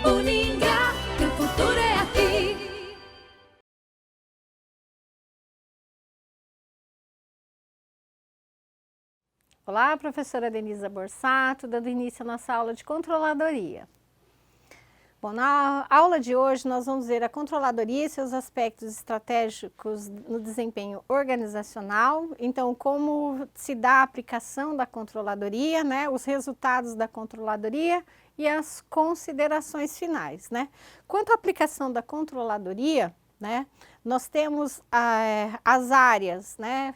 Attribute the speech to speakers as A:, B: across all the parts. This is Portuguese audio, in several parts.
A: Uningá, que o futuro é aqui.
B: Olá, professora Denisa Borsato, dando início à nossa aula de controladoria. Bom, na aula de hoje nós vamos ver a controladoria e seus aspectos estratégicos no desempenho organizacional. Então, como se dá a aplicação da controladoria, né, os resultados da controladoria e as considerações finais, né. Quanto à aplicação da controladoria, né, nós temos as áreas, né,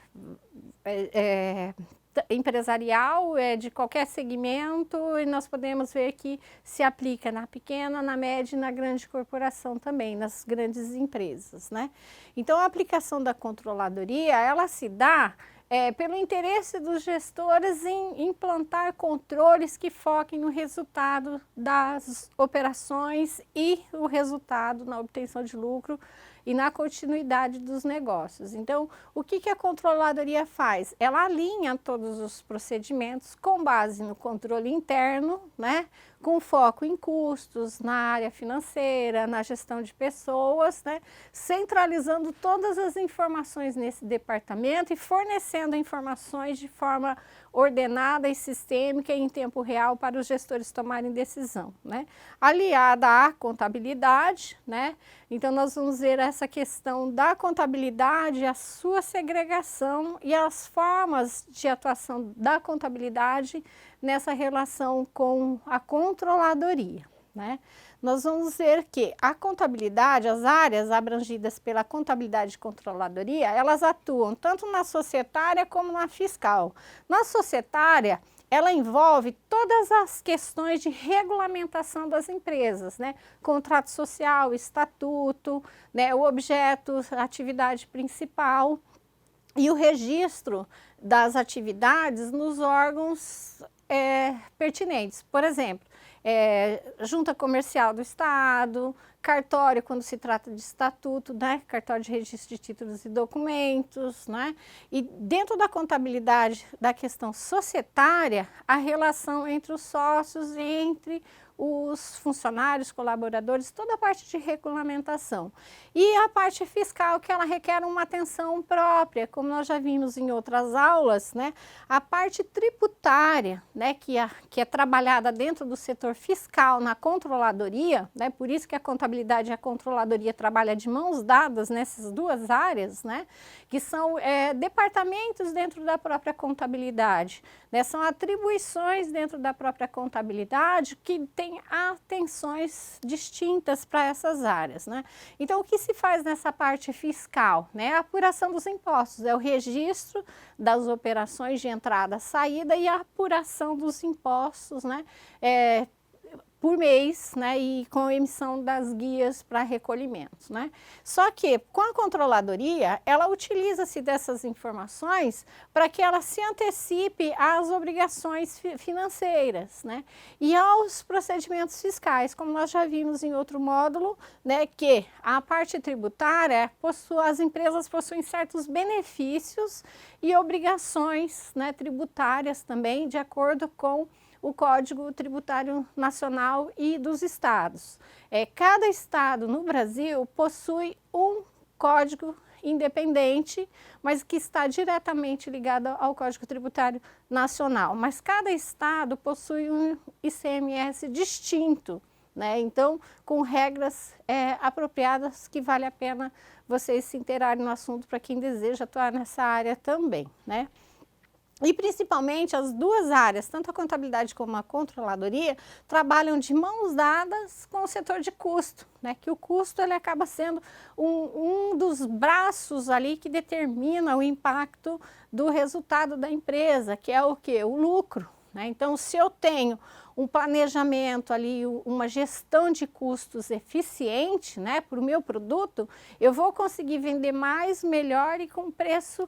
B: empresarial, de qualquer segmento, e nós podemos ver que se aplica na pequena, na média e na grande corporação também, nas grandes empresas, né? Então, a aplicação da controladoria, ela se dá pelo interesse dos gestores em implantar controles que foquem no resultado das operações e o resultado na obtenção de lucro e na continuidade dos negócios. Então, o que a controladoria faz? Ela alinha todos os procedimentos com base no controle interno, né? Com foco em custos, na área financeira, na gestão de pessoas, né? Centralizando todas as informações nesse departamento e fornecendo informações de forma ordenada e sistêmica em tempo real para os gestores tomarem decisão, né? Aliada à contabilidade, né? Então, nós vamos ver essa questão da contabilidade, a sua segregação e as formas de atuação da contabilidade nessa relação com a controladoria, né? Nós vamos ver que a contabilidade, as áreas abrangidas pela contabilidade e controladoria, elas atuam tanto na societária como na fiscal. Na societária, ela envolve todas as questões de regulamentação das empresas, né? Contrato social, estatuto, né? O objeto, a atividade principal e o registro das atividades nos órgãos pertinentes. Por exemplo, junta comercial do Estado, cartório quando se trata de estatuto, né? Cartório de registro de títulos e documentos, né? E dentro da contabilidade da questão societária, a relação entre os sócios e entre os funcionários, colaboradores, toda a parte de regulamentação. E a parte fiscal, que ela requer uma atenção própria, como nós já vimos em outras aulas, né? A parte tributária, né? Que é trabalhada dentro do setor fiscal na controladoria, né? Por isso que a contabilidade e a controladoria trabalham de mãos dadas nessas duas áreas, né? Que são departamentos dentro da própria contabilidade, né? São atribuições dentro da própria contabilidade que tem atenções distintas para essas áreas, né? Então, o que se faz nessa parte fiscal, né? A apuração dos impostos, é o registro das operações de entrada, saída e a apuração dos impostos, né? Por mês, né, e com a emissão das guias para recolhimento, né? Só que com a controladoria, ela utiliza-se dessas informações para que ela se antecipe às obrigações financeiras, né? E aos procedimentos fiscais, como nós já vimos em outro módulo, né, que a parte tributária, as empresas possuem certos benefícios e obrigações, né, tributárias também, de acordo com o Código Tributário Nacional e dos estados. Cada estado no Brasil possui um código independente, mas que está diretamente ligado ao Código Tributário Nacional. Mas cada estado possui um ICMS distinto, né? Então, com regras apropriadas que vale a pena vocês se inteirarem no assunto para quem deseja atuar nessa área também, né? E principalmente as duas áreas, tanto a contabilidade como a controladoria, trabalham de mãos dadas com o setor de custo, né? Que o custo ele acaba sendo um dos braços ali que determina o impacto do resultado da empresa, que é o quê? O lucro, né? Então, se eu tenho um planejamento ali, uma gestão de custos eficiente, né, para o meu produto, eu vou conseguir vender mais, melhor e com preço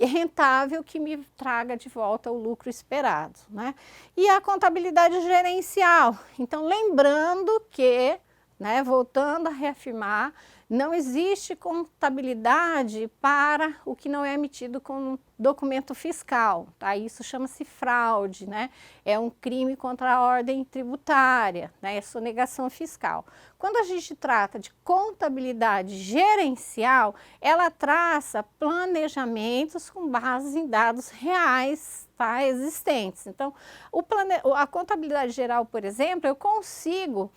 B: rentável que me traga de volta o lucro esperado, né? E a contabilidade gerencial. Então, lembrando que, né, voltando a reafirmar, não existe contabilidade para o que não é emitido como documento fiscal, tá? Isso chama-se fraude, né? É um crime contra a ordem tributária, né? É sonegação fiscal. Quando a gente trata de contabilidade gerencial, ela traça planejamentos com base em dados reais, tá? Existentes. Então, a contabilidade geral, por exemplo, eu consigo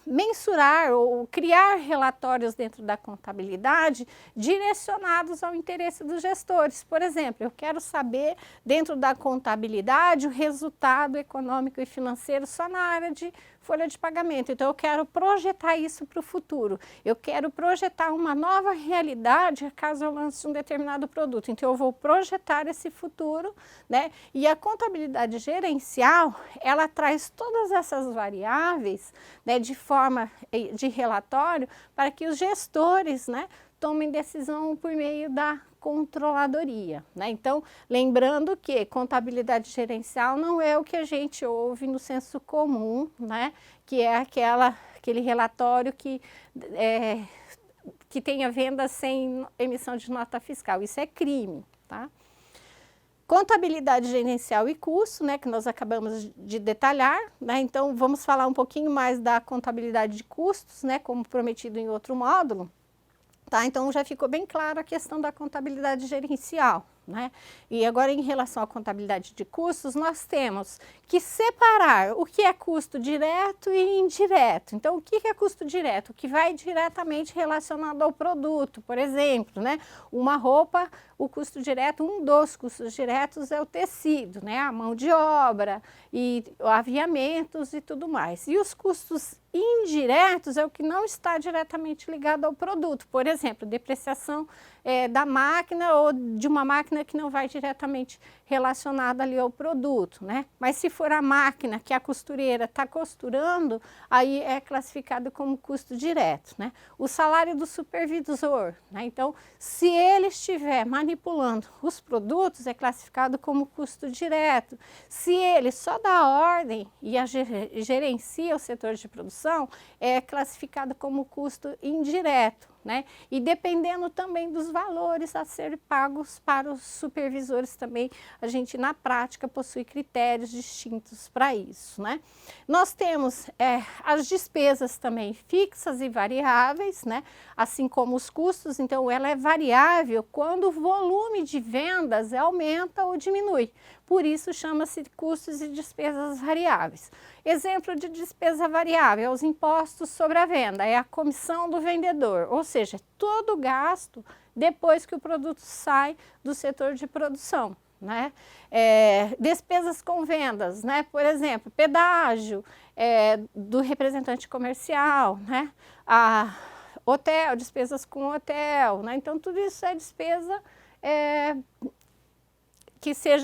B: mensurar ou criar relatórios dentro da contabilidade direcionados ao interesse dos gestores. Por exemplo, eu quero saber dentro da contabilidade o resultado econômico e financeiro só na área de folha de pagamento. Então eu quero projetar isso para o futuro. Eu quero projetar uma nova realidade caso eu lance um determinado produto. Então eu vou projetar esse futuro, né? E a contabilidade gerencial, ela traz todas essas variáveis, né, de forma de relatório para que os gestores, né, tomem decisão por meio da controladoria, né? Então, lembrando que contabilidade gerencial não é o que a gente ouve no senso comum, né? Que é aquele relatório que tenha venda sem emissão de nota fiscal. Isso é crime, tá? Contabilidade gerencial e custo, né, que nós acabamos de detalhar, né? Então, vamos falar um pouquinho mais da contabilidade de custos, né, como prometido em outro módulo. Tá, então já ficou bem claro a questão da contabilidade gerencial, né? E agora em relação à contabilidade de custos, nós temos que separar o que é custo direto e indireto. Então, o que é custo direto? O que vai diretamente relacionado ao produto, por exemplo, né? Uma roupa, o custo direto, um dos custos diretos é o tecido, né? A mão de obra e aviamentos e tudo mais. E os custos indiretos é o que não está diretamente ligado ao produto. Por exemplo, depreciação da máquina ou de uma máquina que não vai diretamente relacionada ali ao produto, né? Mas se for a máquina que a costureira está costurando, aí é classificado como custo direto, né? O salário do supervisor, né? Então, se ele estiver manipulando os produtos, é classificado como custo direto. Se ele só dá ordem e gerencia o setor de produção, é classificado como custo indireto, né? E dependendo também dos valores a serem pagos para os supervisores também, a gente na prática possui critérios distintos para isso, né? Nós temos as despesas também fixas e variáveis, né? Assim como os custos, então ela é variável quando o volume de vendas aumenta ou diminui. Por isso chama-se custos e despesas variáveis. Exemplo de despesa variável é os impostos sobre a venda, é a comissão do vendedor, ou seja, todo o gasto depois que o produto sai do setor de produção, né? Despesas com vendas, né? Por exemplo, pedágio do representante comercial, né? Hotel, despesas com hotel, né? Então tudo isso é despesa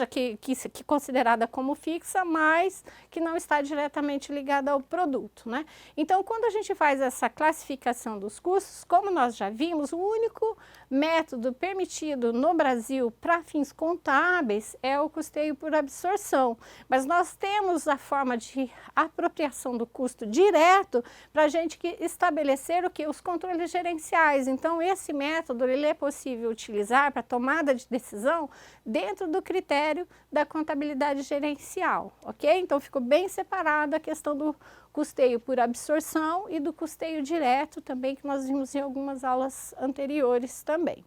B: que considerada como fixa, mas que não está diretamente ligada ao produto, né? Então, quando a gente faz essa classificação dos custos, como nós já vimos, o único método permitido no Brasil para fins contábeis é o custeio por absorção, mas nós temos a forma de apropriação do custo direto para a gente estabelecer o que? Os controles gerenciais. Então, esse método ele é possível utilizar para tomada de decisão dentro do critério da contabilidade gerencial, ok? Então, ficou bem separada a questão do custeio por absorção e do custeio direto também, que nós vimos em algumas aulas anteriores também.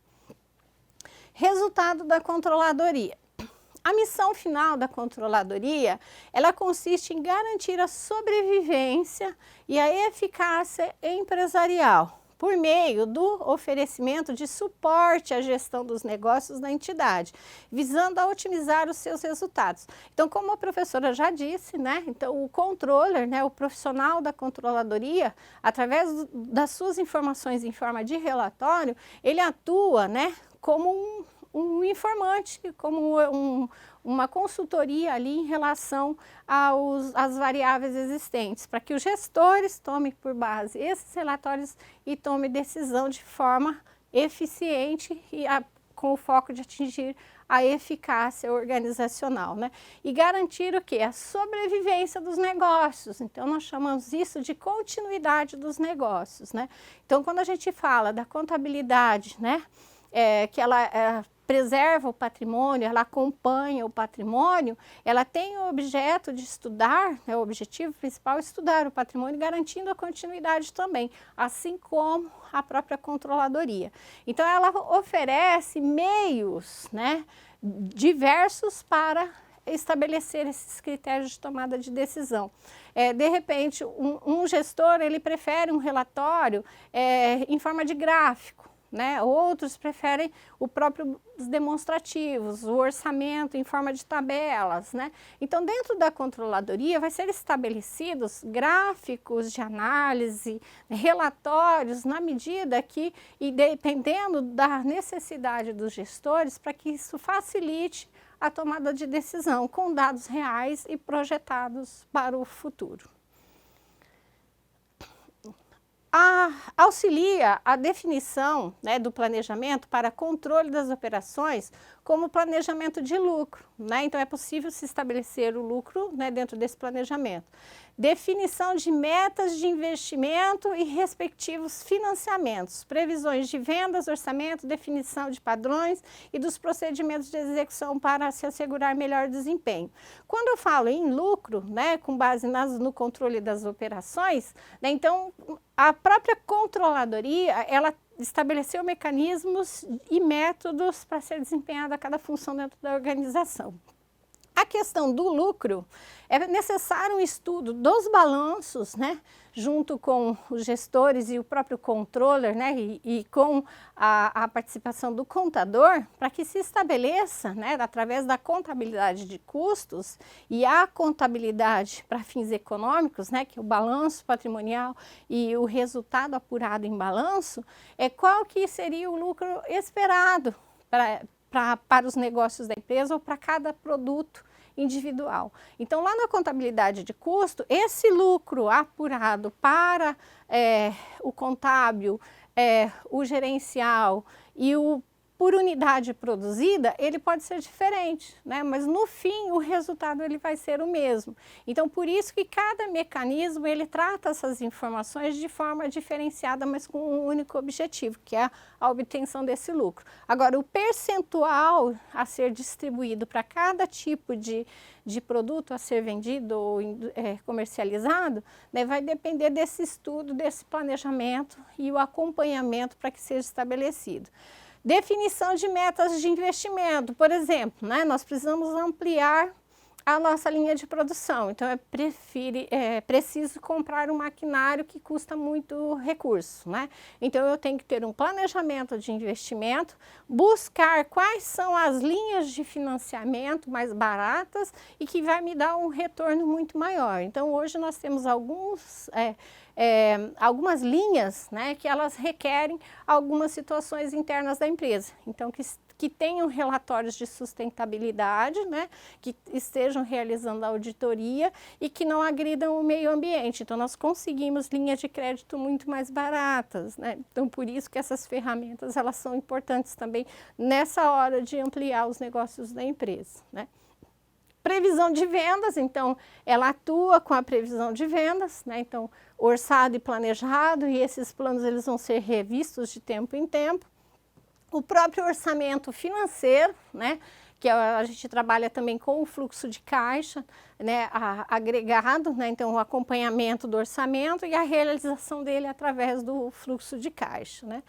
B: Resultado da controladoria. A missão final da controladoria, ela consiste em garantir a sobrevivência e a eficácia empresarial, por meio do oferecimento de suporte à gestão dos negócios da entidade, visando a otimizar os seus resultados. Então, como a professora já disse, né, então o controller, né, o profissional da controladoria, através das suas informações em forma de relatório, ele atua, né, como um informante, como uma consultoria ali em relação às variáveis existentes, para que os gestores tomem por base esses relatórios e tomem decisão de forma eficiente e com o foco de atingir a eficácia organizacional, né? E garantir o quê? A sobrevivência dos negócios. Então, nós chamamos isso de continuidade dos negócios, né? Então, quando a gente fala da contabilidade, né, que ela preserva o patrimônio, ela acompanha o patrimônio, ela tem o objeto de estudar, né, o objetivo principal é estudar o patrimônio, garantindo a continuidade também, assim como a própria controladoria. Então, ela oferece meios, né, diversos para estabelecer esses critérios de tomada de decisão. De repente, um gestor, ele prefere um relatório em forma de gráfico, né? Outros preferem o próprio demonstrativos, o orçamento em forma de tabelas, né? Então, dentro da controladoria vai ser estabelecidos gráficos de análise, relatórios, na medida que, e dependendo da necessidade dos gestores, para que isso facilite a tomada de decisão com dados reais e projetados para o futuro. Auxilia a definição, né, do planejamento para controle das operações como planejamento de lucro, né? Então, é possível se estabelecer o lucro, né, dentro desse planejamento. Definição de metas de investimento e respectivos financiamentos, previsões de vendas, orçamento, definição de padrões e dos procedimentos de execução para se assegurar melhor desempenho. Quando eu falo em lucro, né, com base no controle das operações, né, então a própria controladoria, ela estabeleceu mecanismos e métodos para ser desempenhada cada função dentro da organização. A questão do lucro, é necessário um estudo dos balanços, né, junto com os gestores e o próprio controller, né, e com a participação do contador, para que se estabeleça, né, através da contabilidade de custos e a contabilidade para fins econômicos, né, que é o balanço patrimonial e o resultado apurado em balanço, qual que seria o lucro esperado para os negócios da empresa ou para cada produto individual. Então, lá na contabilidade de custo, esse lucro apurado para o contábil, o gerencial e o por unidade produzida, ele pode ser diferente, né? Mas no fim o resultado ele vai ser o mesmo. Então, por isso que cada mecanismo ele trata essas informações de forma diferenciada, mas com um único objetivo, que é a obtenção desse lucro. Agora, o percentual a ser distribuído para cada tipo de produto a ser vendido ou comercializado, né, vai depender desse estudo, desse planejamento e o acompanhamento para que seja estabelecido. Definição de metas de investimento, por exemplo, né, nós precisamos ampliar a nossa linha de produção, então é preciso comprar um maquinário que custa muito recurso, né? Então eu tenho que ter um planejamento de investimento, buscar quais são as linhas de financiamento mais baratas e que vai me dar um retorno muito maior. Então hoje nós temos algumas linhas, né, que elas requerem algumas situações internas da empresa, então que tenham relatórios de sustentabilidade, né, que estejam realizando a auditoria e que não agridam o meio ambiente. Então, nós conseguimos linhas de crédito muito mais baratas, né? Então, por isso que essas ferramentas, elas são importantes também nessa hora de ampliar os negócios da empresa, né? Previsão de vendas, então, ela atua com a previsão de vendas, né? Então, orçado e planejado, e esses planos eles vão ser revistos de tempo em tempo. O próprio orçamento financeiro, né, que a gente trabalha também com o fluxo de caixa, né, agregado, né, então o acompanhamento do orçamento e a realização dele através do fluxo de caixa, né.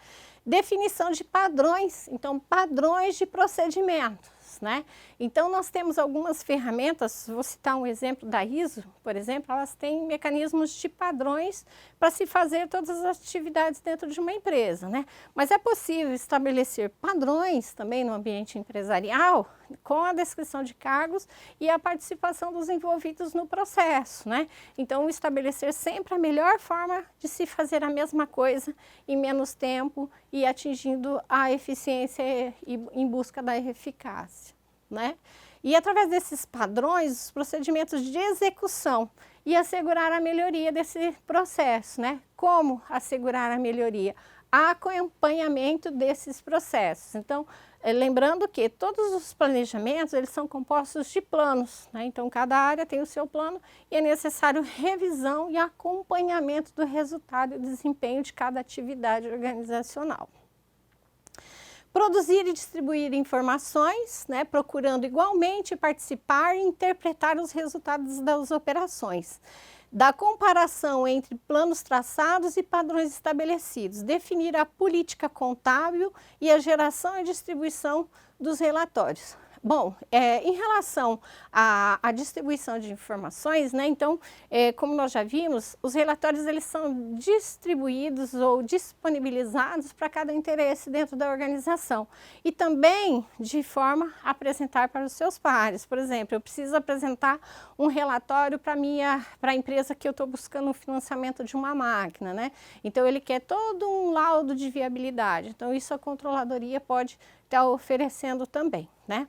B: Definição de padrões, então padrões de procedimentos, né. Então nós temos algumas ferramentas, vou citar um exemplo da ISO, por exemplo, elas têm mecanismos de padrões para se fazer todas as atividades dentro de uma empresa, né? Mas é possível estabelecer padrões também no ambiente empresarial com a descrição de cargos e a participação dos envolvidos no processo, né? Então, estabelecer sempre a melhor forma de se fazer a mesma coisa em menos tempo e atingindo a eficiência e em busca da eficácia, né? E através desses padrões, os procedimentos de execução e assegurar a melhoria desse processo, né? Como assegurar a melhoria? Acompanhamento desses processos. Então, lembrando que todos os planejamentos, eles são compostos de planos, né? Então, cada área tem o seu plano e é necessário revisão e acompanhamento do resultado e desempenho de cada atividade organizacional. Produzir e distribuir informações, né, procurando igualmente participar e interpretar os resultados das operações. Da comparação entre planos traçados e padrões estabelecidos. Definir a política contábil e a geração e distribuição dos relatórios. Bom, em relação à distribuição de informações, né, então, como nós já vimos, os relatórios eles são distribuídos ou disponibilizados para cada interesse dentro da organização e também de forma a apresentar para os seus pares. Por exemplo, eu preciso apresentar um relatório para a empresa que eu estou buscando o financiamento de uma máquina, né? Então, ele quer todo um laudo de viabilidade. Então, isso a controladoria pode estar oferecendo também, né?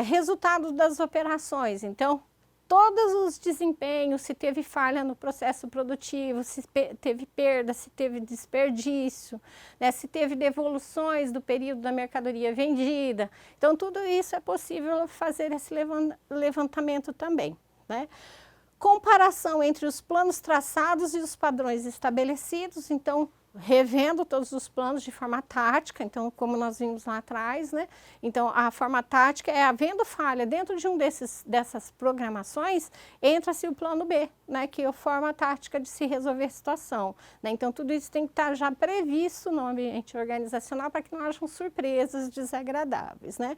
B: Resultado das operações, então todos os desempenhos, se teve falha no processo produtivo, se teve perda, se teve desperdício, né, se teve devoluções do período da mercadoria vendida, então tudo isso é possível fazer esse levantamento também, né? Comparação entre os planos traçados e os padrões estabelecidos, então revendo todos os planos de forma tática, então como nós vimos lá atrás, né? Então a forma tática é havendo falha dentro de dessas programações, entra-se o plano B, né? Que é a forma tática de se resolver a situação, né? Então tudo isso tem que estar já previsto no ambiente organizacional para que não hajam surpresas desagradáveis, né?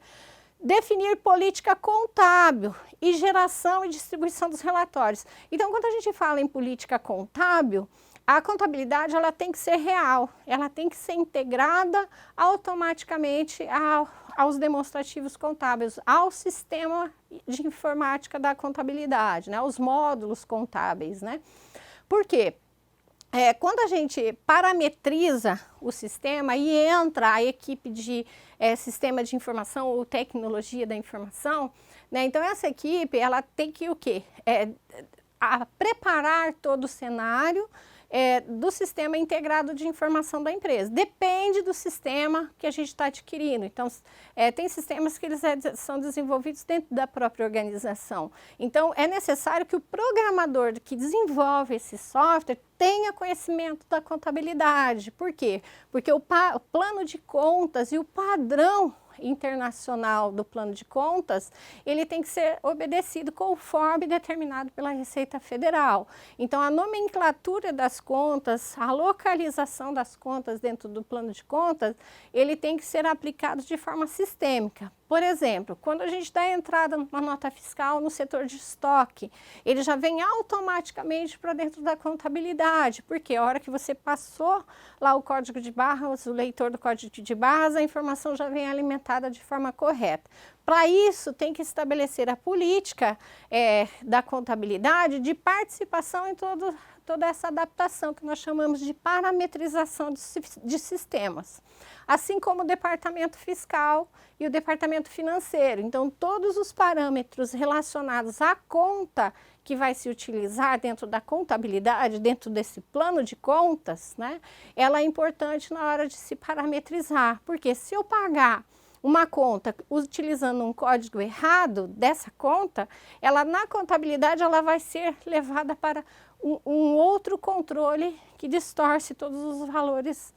B: Definir política contábil e geração e distribuição dos relatórios. Então quando a gente fala em política contábil, a contabilidade ela tem que ser real, ela tem que ser integrada automaticamente aos demonstrativos contábeis, ao sistema de informática da contabilidade, né, aos módulos contábeis, né? Por quê? Quando a gente parametriza o sistema e entra a equipe de sistema de informação ou tecnologia da informação, né, então essa equipe ela tem que o quê? Preparar todo o cenário do sistema integrado de informação da empresa. Depende do sistema que a gente está adquirindo. Então, tem sistemas que eles são desenvolvidos dentro da própria organização. Então, é necessário que o programador que desenvolve esse software tenha conhecimento da contabilidade. Por quê? Porque o plano de contas e o padrão internacional do plano de contas, ele tem que ser obedecido conforme determinado pela Receita Federal. Então, a nomenclatura das contas, a localização das contas dentro do plano de contas, ele tem que ser aplicado de forma sistêmica. Por exemplo, quando a gente dá entrada numa nota fiscal no setor de estoque, ele já vem automaticamente para dentro da contabilidade, porque a hora que você passou lá o código de barras, o leitor do código de barras, a informação já vem alimentada de forma correta. Para isso, tem que estabelecer a política da contabilidade de participação em toda essa adaptação que nós chamamos de parametrização de sistemas, assim como o departamento fiscal e o departamento financeiro. Então, todos os parâmetros relacionados à conta que vai se utilizar dentro da contabilidade, dentro desse plano de contas, né, ela é importante na hora de se parametrizar, porque se eu pagar uma conta utilizando um código errado dessa conta, ela na contabilidade ela vai ser levada para um outro controle que distorce todos os valores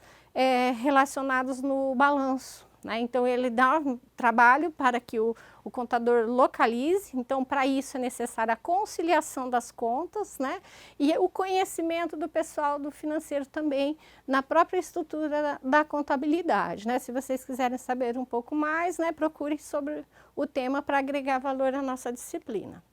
B: relacionados no balanço, né? Então ele dá um trabalho para que o contador localize, então para isso é necessária a conciliação das contas, né? E o conhecimento do pessoal do financeiro também na própria estrutura da contabilidade, né? Se vocês quiserem saber um pouco mais, né, procurem sobre o tema para agregar valor à nossa disciplina.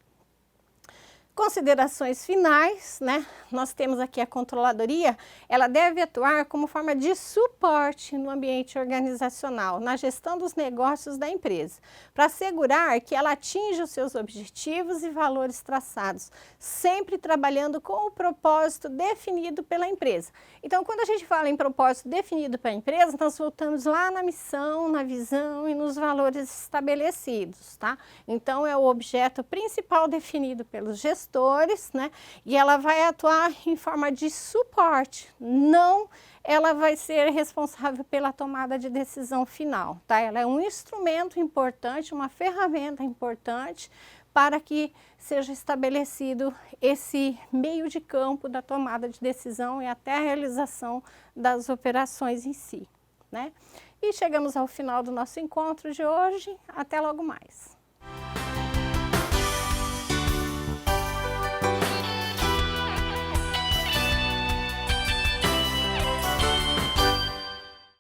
B: Considerações finais, né? Nós temos aqui a controladoria, ela deve atuar como forma de suporte no ambiente organizacional, na gestão dos negócios da empresa, para assegurar que ela atinja os seus objetivos e valores traçados, sempre trabalhando com o propósito definido pela empresa. Então, quando a gente fala em propósito definido pela empresa, nós voltamos lá na missão, na visão e nos valores estabelecidos, tá? Então, é o objeto principal definido pelos gestores, gestores, né? E ela vai atuar em forma de suporte, não ela vai ser responsável pela tomada de decisão final, tá? Ela é um instrumento importante, uma ferramenta importante para que seja estabelecido esse meio de campo da tomada de decisão e até a realização das operações em si, né? E chegamos ao final do nosso encontro de hoje. Até logo mais.